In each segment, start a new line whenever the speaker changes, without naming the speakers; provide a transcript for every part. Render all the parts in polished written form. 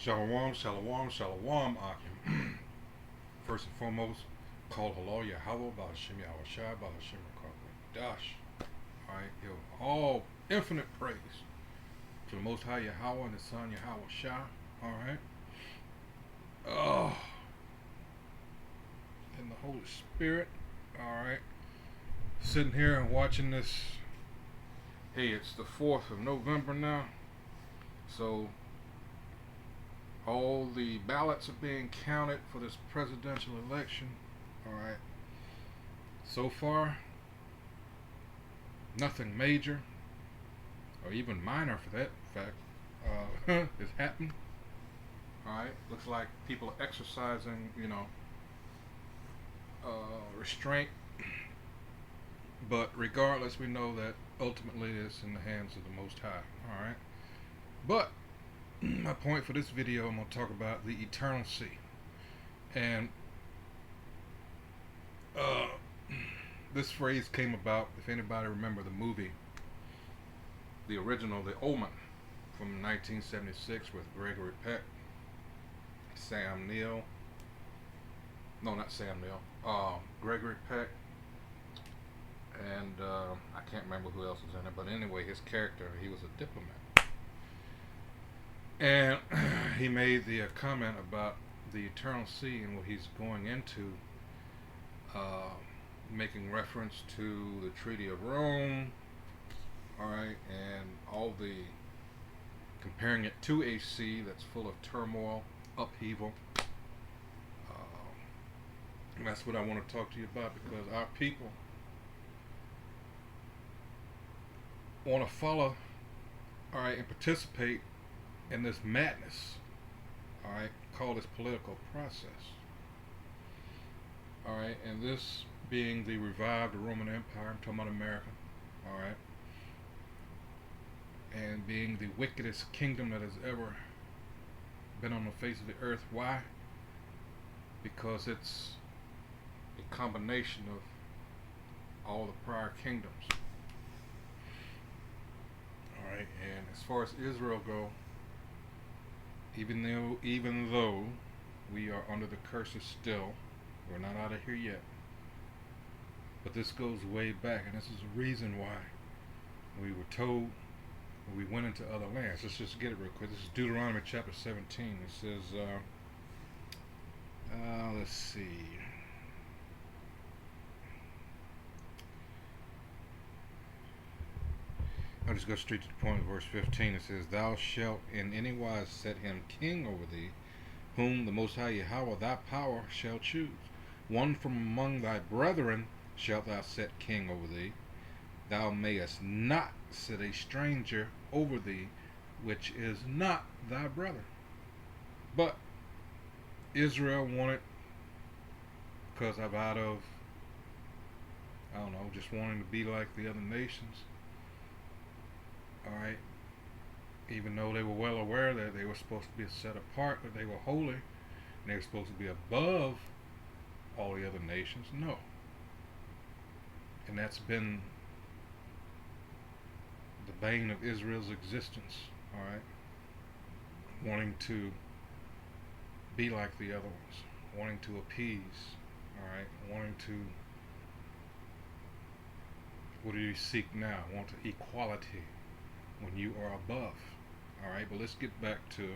Shalom, shalom, shalom, Akim. First and foremost, call hello Yahweh, Ba'ashem Yahushai, Ba'ashem Dash. Alright, give all infinite praise to the Most High Yahweh and His Son Yahweh Shai. Alright. Oh, and the Holy Spirit. Alright. Sitting here and watching this. Hey, it's the 4th of November now. So all the ballots are being counted for this presidential election. Alright. So far, nothing major, or even minor for that fact, has happened. Alright. Looks like people are exercising, restraint. But regardless, we know that ultimately it's in the hands of the Most High. Alright. But my point for this video, I'm going to talk about the eternal sea. And this phrase came about, if anybody remember the movie, the original, The Omen, from 1976 with Gregory Peck, Sam Neill. No, not Sam Neill. Gregory Peck. And I can't remember who else was in it. But anyway, his character, he was a diplomat. And he made the comment about the eternal sea and what he's going into, making reference to the Treaty of Rome, alright, and all the, comparing it to a sea that's full of turmoil, upheaval. And that's what I want to talk to you about, because our people want to follow, alright, and participate in this madness, alright, called this political process. Alright, and this being the revived Roman Empire, I'm talking about America, alright, and being the wickedest kingdom that has ever been on the face of the earth. Why? Because it's a combination of all the prior kingdoms. Alright, and as far as Israel go, even though we are under the curses still, we're not out of here yet. But this goes way back, and this is the reason why we were told we went into other lands. Let's just get it real quick. This is Deuteronomy chapter 17. It says, let's see. I'll just go straight to the point of verse 15. It says, Thou shalt in any wise set him king over thee, whom the Most High Yahweh thy power shall choose. One from among thy brethren shalt thou set king over thee. Thou mayest not set a stranger over thee, which is not thy brother. But Israel wanted, because of out of, just wanting to be like the other nations. Alright, even though they were well aware that they were supposed to be set apart, that they were holy, and they were supposed to be above all the other nations. No. And that's been the bane of Israel's existence. Alright, wanting to be like the other ones, wanting to appease, alright, wanting to, what do you seek now? Want equality when you are above. Alright, but let's get back to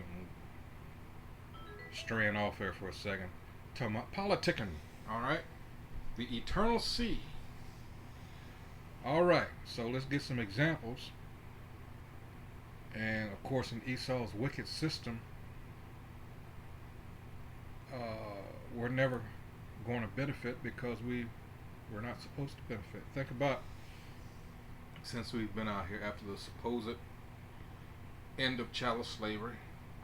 straying off there for a second. Talking about politicking. Alright, the eternal sea. Alright, so let's get some examples. And of course, in Esau's wicked system, we're never going to benefit, because we're not supposed to benefit. Think about, since we've been out here after the supposed end of chattel slavery,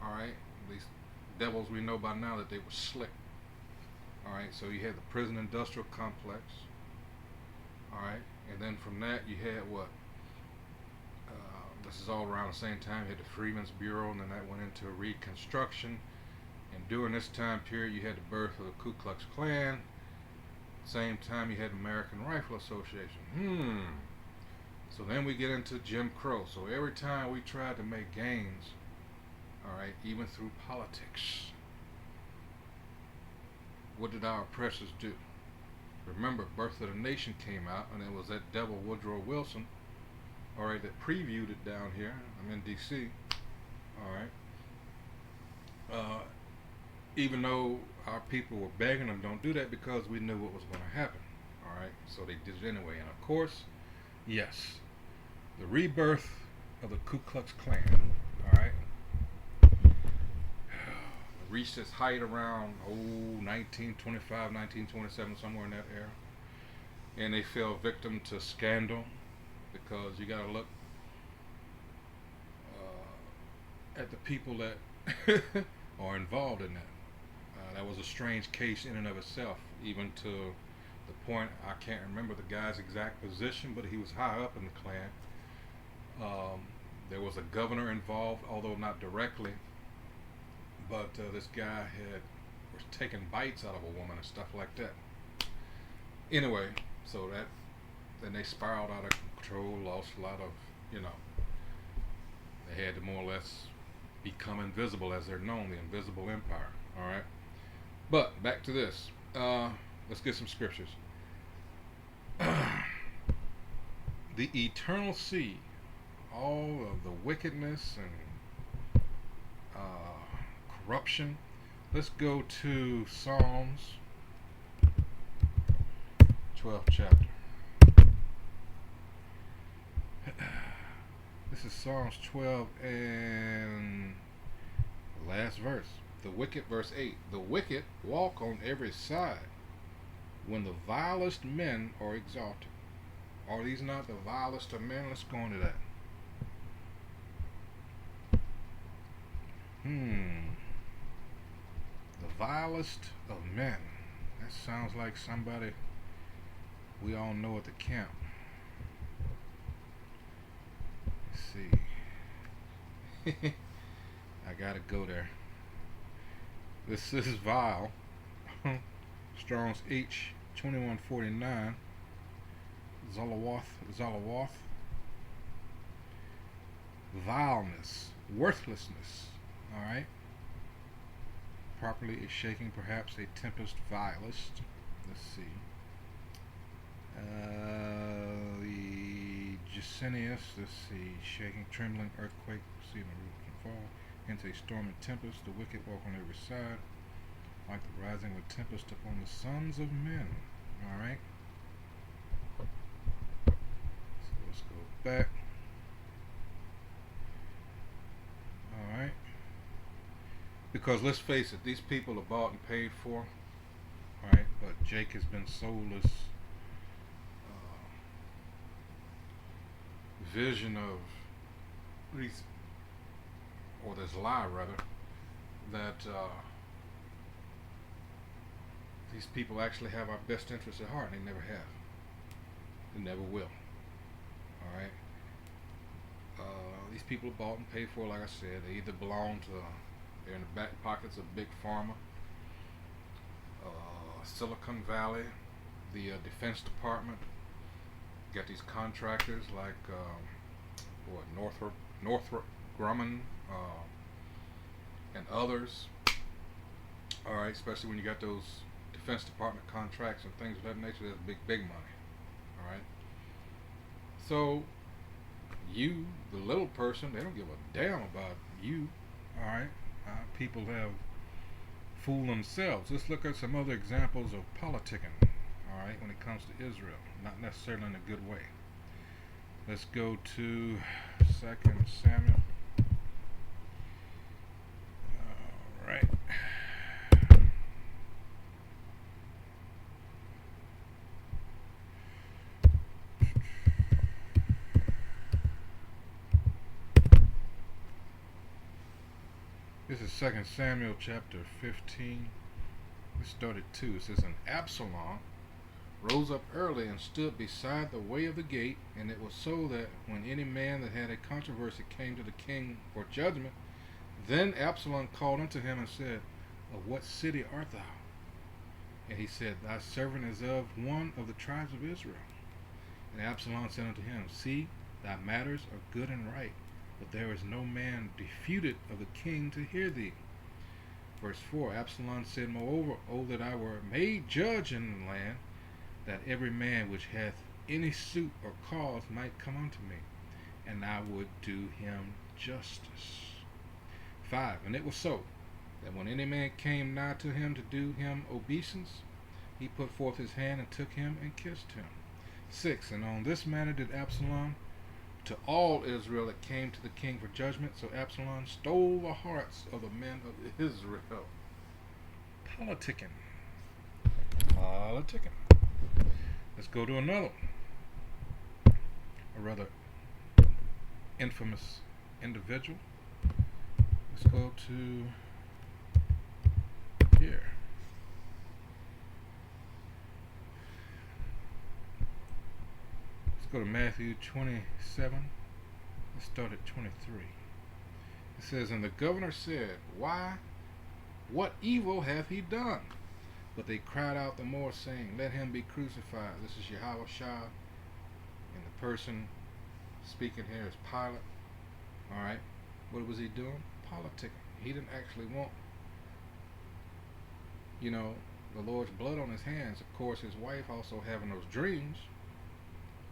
alright, these devils, we know by now that they were slick. Alright, so you had the prison industrial complex, alright, and then from that you had what? This is all around the same time. You had the Freedmen's Bureau, and then that went into Reconstruction. And during this time period, you had the birth of the Ku Klux Klan. Same time, you had the American Rifle Association. So then we get into Jim Crow. So every time we tried to make gains, All right, even through politics. What did our oppressors do? Remember, Birth of the Nation came out, and it was that devil Woodrow Wilson, all right, that previewed it down here. I'm in D.C. All right. Even though our people were begging them, don't do that, because we knew what was going to happen. All right. So they did it anyway. And of course, yes, the rebirth of the Ku Klux Klan. All right. Reached its height around 1925, 1927, somewhere in that era, and they fell victim to scandal, because you got to look at the people that are involved in that. That was a strange case in and of itself, even to the point I can't remember the guy's exact position, but he was high up in the Klan. There was a governor involved, although not directly, but this guy was taking bites out of a woman and stuff like that. Anyway, so that then they spiraled out of control, lost a lot of, they had to more or less become invisible, as they're known, the invisible empire. All right, but back to this. Let's get some scriptures. The eternal sea, all of the wickedness and corruption. Let's go to Psalms 12th chapter. This is Psalms 12 and the last verse. The wicked, verse 8. The wicked walk on every side when the vilest men are exalted. Are these not the vilest of men? Let's go into that. The vilest of men. That sounds like somebody we all know at the camp. Let's see. I gotta go there. This is vile. Strong's H 2149. Zalawath. Vileness, worthlessness. All right. Properly is shaking, perhaps a tempest vilest. Let's see. The Gesenius, let's see. Shaking, trembling, earthquake, see the roof can fall. Into a storm and tempest, the wicked walk on every side, like the rising of a tempest upon the sons of men. Alright. So let's go back. Alright. Because let's face it, these people are bought and paid for. Alright, but Jake has been sold this vision of these, or this lie rather, that these people actually have our best interests at heart, and they never have. They never will. Alright? These people are bought and paid for, like I said. They either belong to, they're in the back pockets of Big Pharma, Silicon Valley, the Defense Department. You got these contractors like Northrop Grumman, and others. Alright, especially when you got those Defense Department contracts and things of that nature. That's big money. Alright. So you, the little person, they don't give a damn about you. Alright. People have fooled themselves. Let's look at some other examples of politicking. Alright, when it comes to Israel. Not necessarily in a good way. Let's go to 2 Samuel. Alright. This is 2 Samuel chapter 15. We started 2. It says, and Absalom rose up early and stood beside the way of the gate, and it was so that when any man that had a controversy came to the king for judgment, then Absalom called unto him and said, of what city art thou? And he said, thy servant is of one of the tribes of Israel. And Absalom said unto him, see, thy matters are good and right, but there is no man defeated of the king to hear thee. Verse 4, Absalom said, Moreover, O that I were made judge in the land, that every man which hath any suit or cause might come unto me, and I would do him justice. 5, and it was so, that when any man came nigh to him to do him obeisance, he put forth his hand and took him and kissed him. 6, and on this manner did Absalom to all Israel that came to the king for judgment. So Absalom stole the hearts of the men of Israel. Politicking. Let's go to another one. A rather infamous individual. Let's go to here. Let's go to Matthew 27. Let's start at 23. It says, And the governor said, Why? What evil hath he done? But they cried out the more, saying, Let him be crucified. This is Yahushua, and the person speaking here is Pilate. Alright, what was he doing? Politicking. He didn't actually want, the Lord's blood on his hands. Of course, his wife also having those dreams.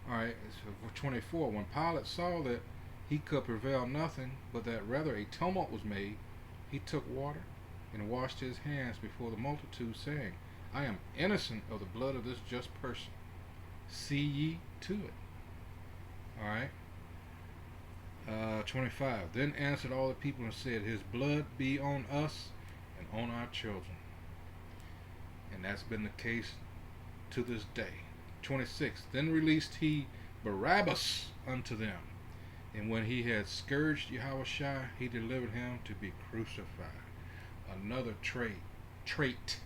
Alright, it's for 24. When Pilate saw that he could prevail nothing, but that rather a tumult was made, he took water and washed his hands before the multitude, saying, I am innocent of the blood of this just person. See ye to it. Alright. 25. Then answered all the people and said, His blood be on us and on our children. And that's been the case to this day. 26. Then released he Barabbas unto them. And when he had scourged Yahushua, he delivered him to be crucified. Another trait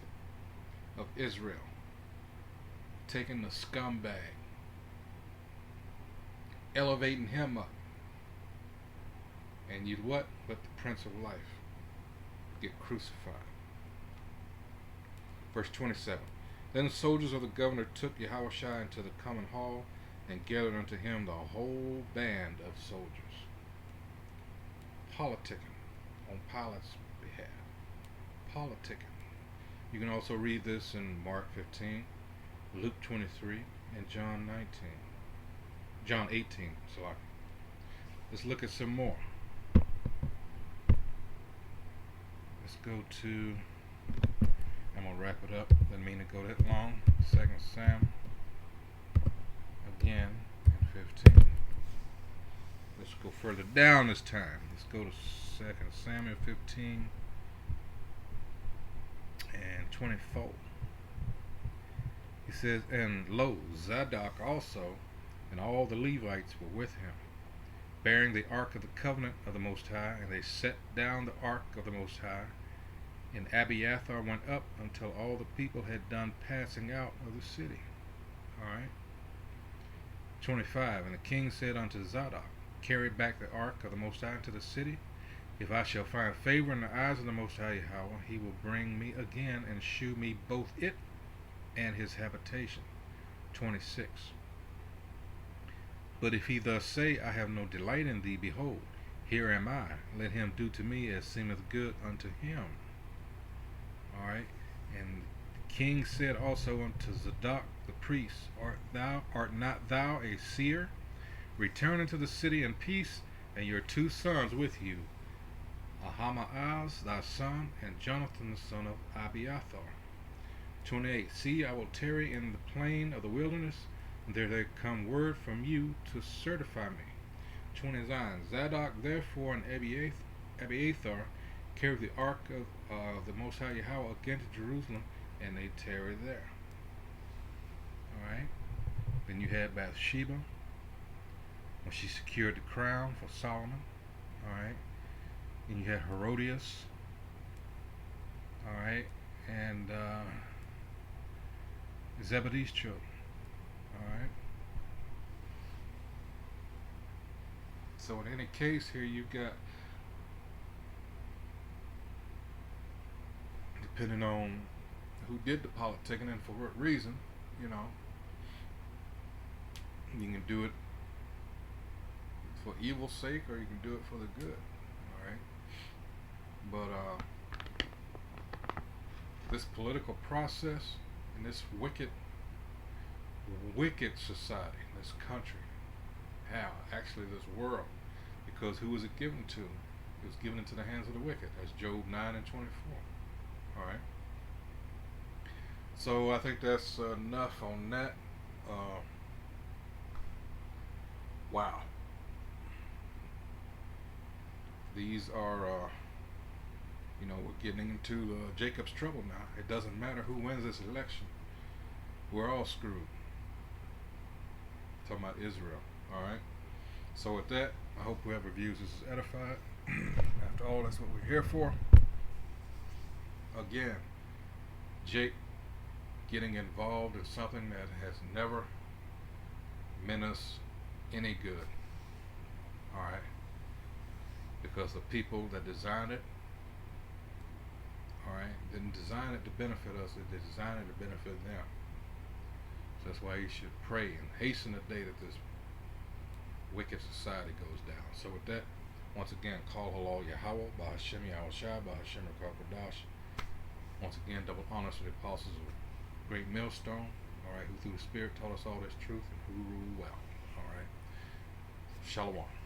of Israel. Taking the scumbag, elevating him up. And you'd what? Let the Prince of Life get crucified. Verse 27. Then the soldiers of the governor took Yahushua into the common hall, and gathered unto him the whole band of soldiers. Politicking on Pilate's behalf. Politicking. You can also read this in Mark 15, Luke 23, and John 18. Sorry. Let's look at some more. Let's go to, I'm going to wrap it up. Didn't mean to go that long. 2 Sam, again, in 15. Let's go further down this time. Let's go to 2 Samuel 15 and 24. He says, And lo, Zadok also and all the Levites were with him, bearing the ark of the covenant of the Most High, and they set down the ark of the Most High. And Abiathar went up until all the people had done passing out of the city. Alright. 25. And the king said unto Zadok, Carry back the ark of the Most High into the city. If I shall find favor in the eyes of the Most High Yahweh, he will bring me again and shew me both it and his habitation. 26. But if he thus say, I have no delight in thee, behold, here am I. Let him do to me as seemeth good unto him. Alright. And the king said also unto Zadok the priest, Art not thou a seer? Return into the city in peace, and your 2 sons with you, Ahimaaz thy son, and Jonathan the son of Abiathar. 28. See, I will tarry in the plain of the wilderness, and there come word from you to certify me. 29. Zadok therefore and Abiathar carried the ark of the Most High Yahweh again to Jerusalem, and they tarried there. Alright. Then you had Bathsheba, when she secured the crown for Solomon. Alright. Then you had Herodias. Alright. And Zebedee's children. Alright. So in any case here you've got, depending on who did the politicking and for what reason, you can do it for evil's sake, or you can do it for the good. All right. But this political process in this wicked society, this country, how actually this world, because who was it given to? It was given into the hands of the wicked. That's Job 9:24. All right. So I think that's enough on that. Uh, wow. These are, we're getting into Jacob's trouble now. It doesn't matter who wins this election. We're all screwed. Talking about Israel. All right. So with that, I hope whoever views this is edified. After all, that's what we're here for. Again, Jake getting involved in something that has never meant us any good. All right. Because the people that designed it, all right, didn't design it to benefit us. They designed it to benefit them. So that's why you should pray and hasten the day that this wicked society goes down. So with that, once again, call halal Yahweh, Bahashem Yahushua, Bahashem Rakakadash. Once again, double honors to the apostles of Great Millstone, all right, who through the Spirit taught us all this truth and who rule well. All right. Shalom.